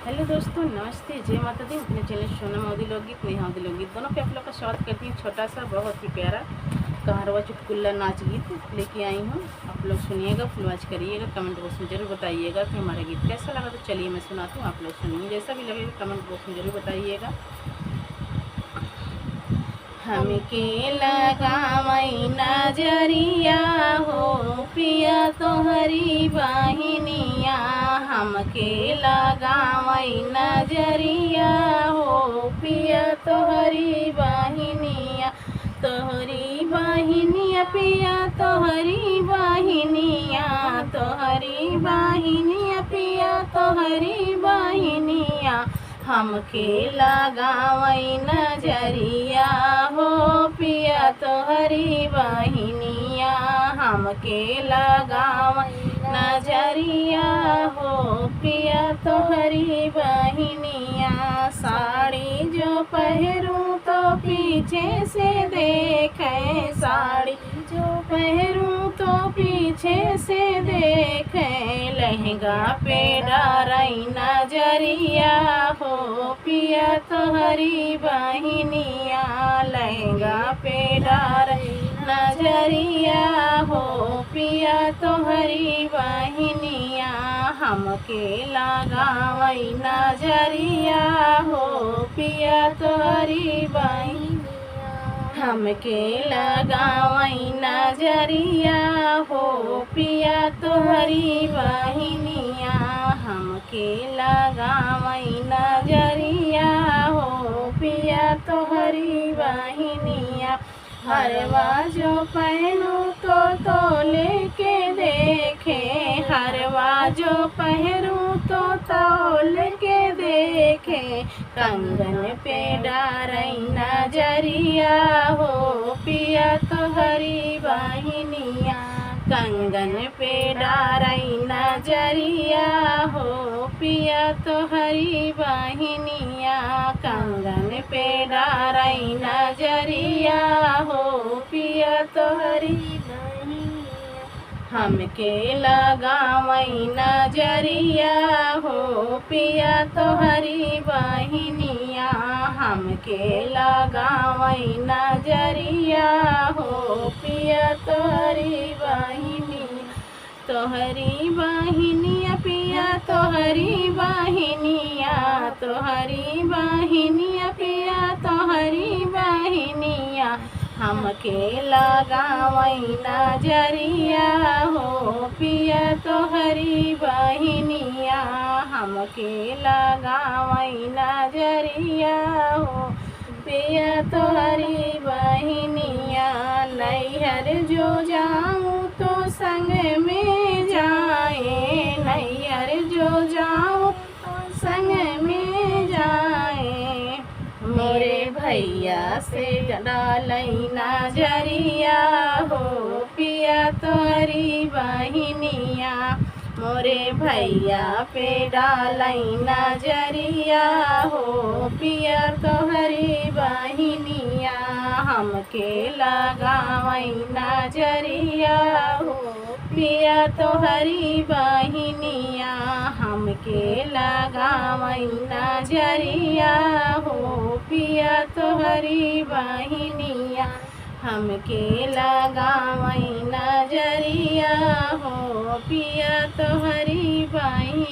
Hello दोस्तों, नमस्ते, जय माता दी। अपने चैनल सोना मोदी लोकगीत, नेहा मोदी लोकगीत दोनों पे आप लोग का स्वागत करती हूँ। छोटा सा बहुत ही प्यारा कहारवा चुटकुल्ला नाच गीत लेके आई हूँ। आप लोग सुनिएगा, फुल वॉच करिएगा, कमेंट बॉक्स में जरूर बताइएगा कि हमारा गीत कैसा लगा। तो चलिए मैं सुनाती हूँ, आप लोग सुनिए। जैसा भी लगेगा कमेंट बॉक्स में जरूर बताइएगा। हमके लगावई नजरिया हो पिया तोहरी बहिनिया, हमके लगावई नजरिया हो पिया तोहरी बहिनिया, तोहरी बहिनिया पिया तोहरी बहिनिया, तोहरी बहिनिया पिया तोहरी बहिनिया, हमके लगावई नजरिया हो पिया तोहरी बहिनिया, हमके लगावई नजरिया हो पिया तोहरी बहिनिया। साड़ी जो पहरूं तो पीछे से देखे, साड़ी जो पहरूं तो पीछे से देखे, लहंगा पे डारई नजरिया हो पिया तोहरी बहिनिया, लहंगा पे डारई नजरिया हो पिया तोहरी बहिनिया, हमके लगावई नजरिया हो पिया तोहरी बहिनिया, हमके लगावई नजरिया हो पिया तोहरी बहिनिया, हमके लगावई नजरिया हो पिया तोहरी बहिनिया। हरवा जो पहनू तो लेके देखे, हरवा जो पहरूं तो लेके देखे, कंगन पे डारई नजरिया हो पिया तोहरी बहिनिया, कंगन पे डारई नजरिया हो पिया तोहरी बहिनिया, कंगन पे डारई नजरिया हो पिया तोहरी बहिनिया, हमके लगावई नजरिया हो पिया तोहरी बहिनिया, हमके लगावई नजरिया हो पिया तोहरी बहिनिया, तोहरी बहिनिया पिया तोहरी बहिनिया, तोहरी बहिनिया पिया तोहरी बहिनिया, हमके लगावई नजरिया हो पिया तोहरी बहिनिया, हमके लगावई नजरिया हो पिया तोहरी बहिनिया। नैहर जो जाऊँ तो संग में जाए, नैहर जो जाऊँ तो संग में जाए, मोरे भैया से डालई नजरिया हो पिया तोहरी बहिनिया, मोरे भैया पे डालई नजरिया हो पिया तोहरी बहिनिया, हमके लगावई नजरिया हो पिया तोहरी बहिनिया, हमके लगावई नजरिया हो पिया तोहरी बहिनिया, हमके लगावई नजरिया हो पिया तोहरी बहिनिया।